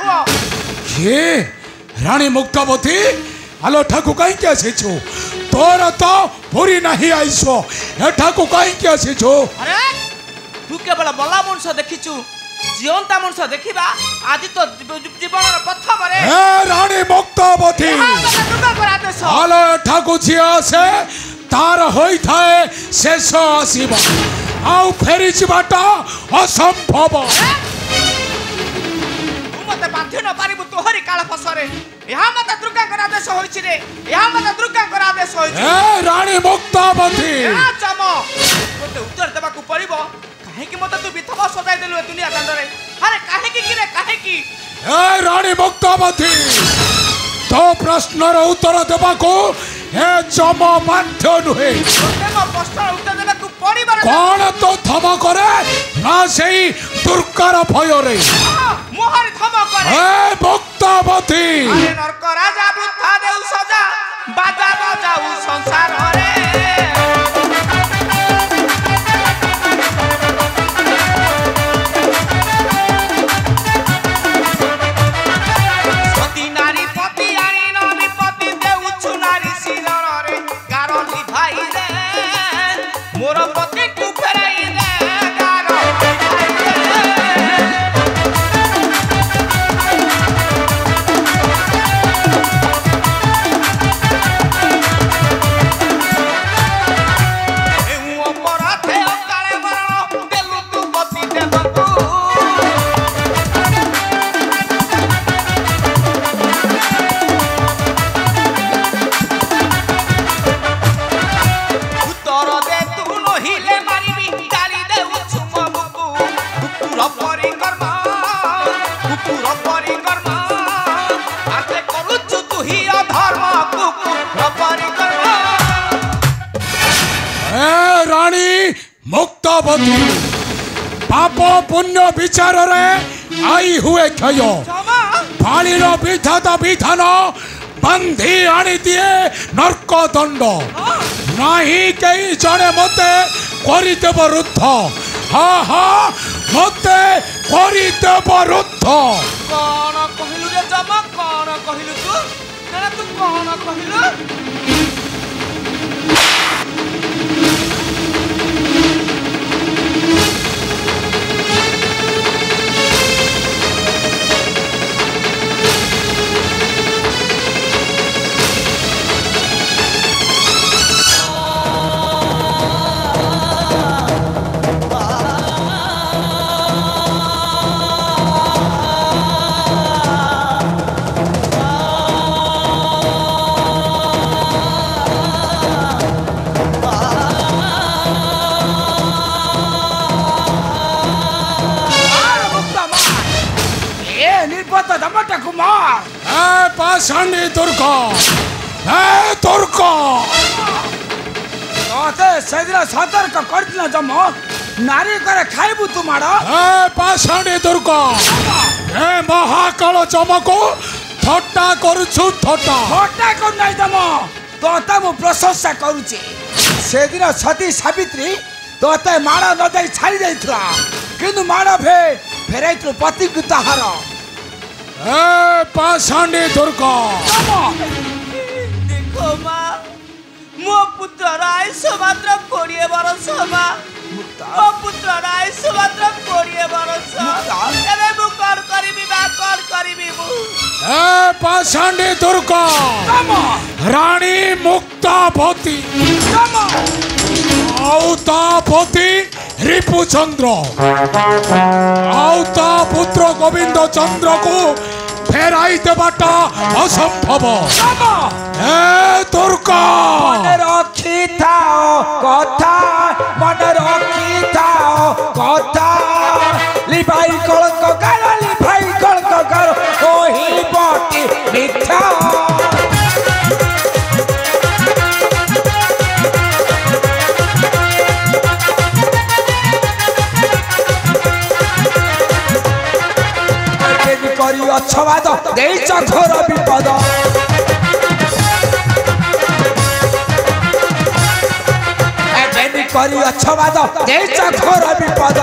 डाकुओ ये रानी मुक्तावती आलो ठाकु कहीं क्या छेचो तोरा तो पूरी नहीं आइसो ए ठाकु कहीं क्या छेचो अरे तू केवल मला मनुष्य देखिचु जीवंता मनुष्य देखिबा आदि तो जीवन प्रथम रे ए रानी मुक्तावती आलो ठाकु जिया से तार होई थाए शेष आसीबा आउ फेरी जिबाटा असंभव मते बांधि न पारिबु तोहरी काल पसरे यहाँ मते दुर्गा कर आदेश होइछि रे यहाँ मते दुर्गा कर आदेश होइछि ए रानी मुक्तावती ए चम मते उत्तर देबाकू पड़िबो काहे कि मते तू विधवा सजाई देलु ए दुनिया दांडरे अरे काहे कि रे काहे कि ए रानी मुक्तावती तो प्रश्नर उत्तर देबाकू ए चम बाध्य नुहे तोते मो प्रश्नर उत्तर देबाकू पड़िबो कौन तो थम करे ना सेई दुर्गार भय रे मोहर थम करे ए मुक्तावती अरे नरक राजा वृथा देउ सजा बाजा बजाऊ संसार रे सती नारी पति आनी ननी पति देउ छु नारी सिरर रे गारली भाई रे मोर पति तू फेराई रे गारली भाई रे मुक्तावती पाप पुण्य विचार रे आई हुए क्षय पाणीर विधाता विधान बंधी आनी दिए नर्क दंड नहीं कई जड़े मते करदेव रुद्ध हा हा मते करदेव रुद्ध कौन कहलु रे जमा कौन कहलु तू ना तू कौन कहलु पाषाणी दुर्गा ए दुर्गा तोते सेदिन सतर्क करथिला जम नारी करे खाइबु तू माड़ ए पाषाणी दुर्गा ए महाकाल चमको थट्टा करूछु थट्टा थट्टा कर नै जम तोते मु प्रशंसा करूची सेदिन सती सावित्री तोते माड़ न दे छाड़ी दैथला किंतु माड़ फेराइतु पति गुताहार ए पाषाणी दुर्गा देखो माँ मो पुत्र आयुष मात्र 20 वर्ष माँ मो पुत्र आयुष मात्र 20 वर्ष एबे मु कोन करिबी बा कोन करिबी मु ए पाषाणी दुर्गा रानी मुक्तावती औतापति रिपुचंद्र औता पुत्र गोविंद चंद्र को फेराई देवाटा असंभव ए दुर्गा मन रखी थाओ कथा मन रखी थाओ कथा लिभाई कलंक गार लिभाई कलंक गार ओही बटी मिथ्या करी अच्छवाद देइछ घोर विपद एजेनी करी अच्छवाद देइछ घोर विपद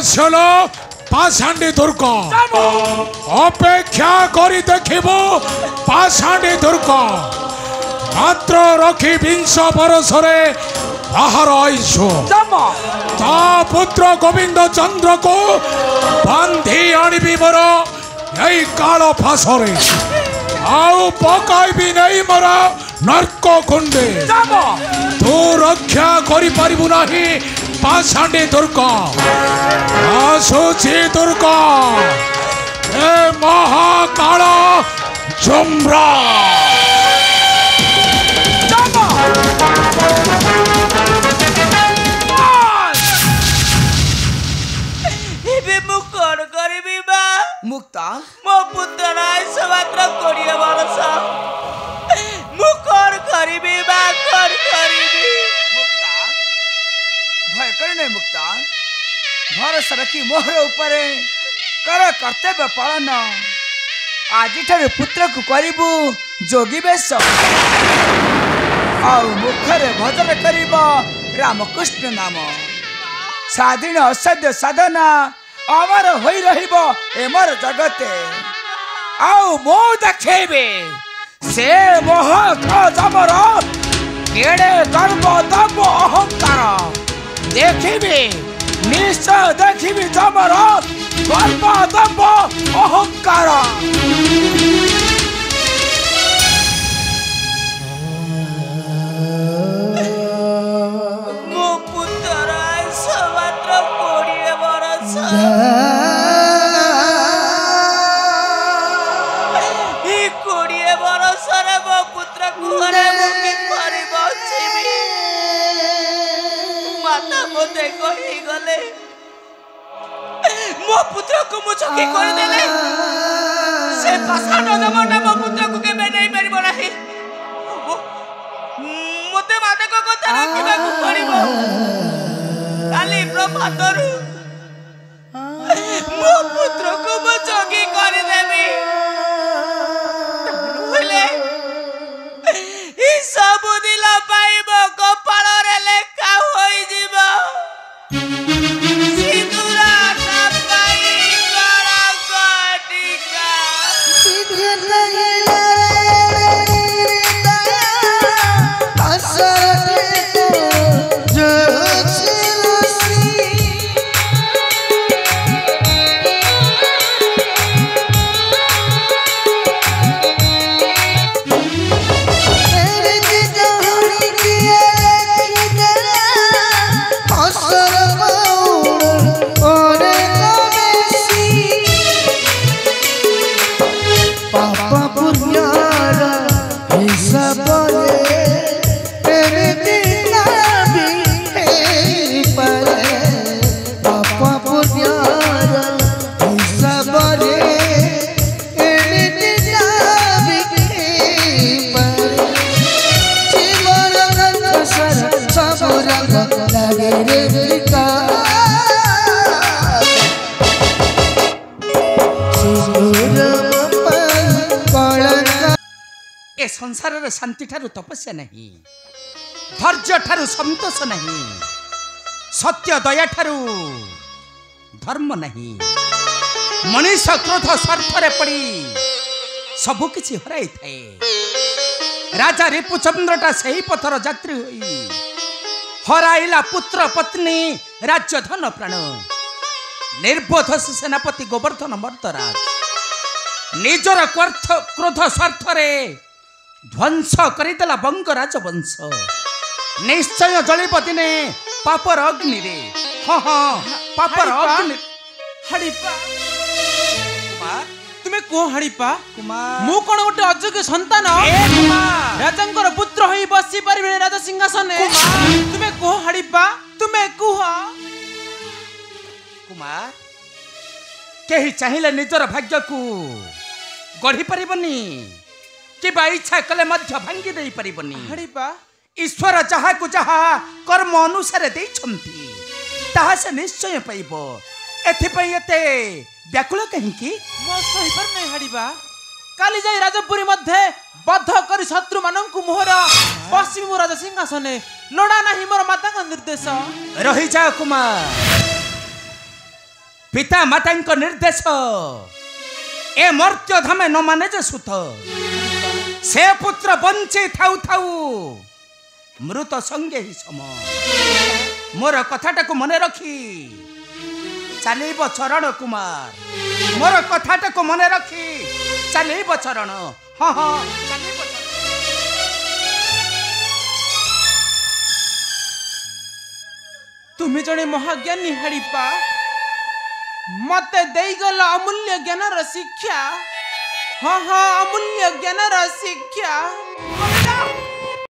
আসল পাষাণ্ডী দুর্গ অপেক্ষা করি দেখিব পাষাণ্ডী দুর্গ মাত্র রক্ষি 20 বরষরে বাহার আইস তা পুত্র গোবিন্দ চন্দ্র কো বান্ধি আনিবি মোর এই কাল ফাঁসরে আউ পকাইবি নেই মোর নর্ক কুণ্ডে তু রক্ষা করি পারিবু নাহি পাষাণ্ডী দুর্গ আসুছি দুর্গ এ মহাকাল যমরা मुक्ता मो पुत्र आयुष मात्र 20 वर्ष मु कौन करीबी बा कौन करीबी मुक्ता भय करने मुक्ता भरोसा रखी मोहर ऊपर कर कर्तव्य पालन आज पुत्र को करू जोगी बेश मुखरे भजन कर रामकृष्ण नाम स्वाधीन असाध्य साधना अमर होई रहिबो एमर जगते आउ मो देखेबे से मोह जमर केड़े गर्व दब अहंकार देखिबे निश्चय देखिबे जमर गर्व दब अहंकार मो पुत्र आयुष मात्र 20 वर्ष मो पुत्र को मुझे कर देले से पाषाण दमन मो पुत्र को केबे नहीं परिबो नाही मते माते को कथा रखिबा को पड़िबो काली प्रभातरु मो पुत्र को मुझे कर देबी होले ई सब दिला पाइबो कपाल रे लेखा होई जीवो संसार शांति ठारू तपस्या नहीं धैर्य ठारू संतोष नहीं सत्य दया ठारू धर्म नहीं मनीष क्रोध स्वार्थ रे पड़ी सबु किछि हराई थाए राजा रिपुचंद्रटा सही पथर यात्री होई हराइला पुत्र पत्नी राज्य धन प्राण निर्बोध सेनापति गोवर्धन मर्दराज निजर क्रोध स्वार्थ रे ध्वंस करिदेला बंग राजवंश निश्चय जलिब दिने पापर अग्नि रे हाँ हाँ पापर अग्नि हड़िपा तुमे को हड़िपा कुमार मु कोन गोटे अयोग्य संतान राजंकर पुत्र होई बसी परिबे राज सिंहासन तुमे को हड़िपा तुमे कुह कुमार केही चाहिले निजर भाग्य को गढ़ी परिबनी किबा इच्छा कले मध्य भांगी देई परिबनी हड़िपा ईश्वर जहा को जहा कर्म अनुसार देई छंती ताहा से निश्चय पाइबो एथि पई एते व्याकुल कहीं की मो सही पर नहीं हड़िबा काली जाई राजपुरी मध्ये बद्ध करी शत्रु मानंकु मोहर बसी मो राज सिंहासने लोड़ा नाही मोर माता का निर्देश रही जा कुमार पिता माता निर्देश ए मर्त्य धामे न माने जे सुत से पुत्र बंचे थाउ थाउ मृत संगे ही सम मोर कथाटा को मने रखी चलेब चरण कुमार मोर कथाटा को मने रखी चलेब चरण हाँ हाँ चलेब चरण। तुम्हें जड़े महाज्ञानी हड़िपा मत देगल अमूल्य ज्ञान शिक्षा हाँ हाँ अमूल्य ज्ञान शिक्षा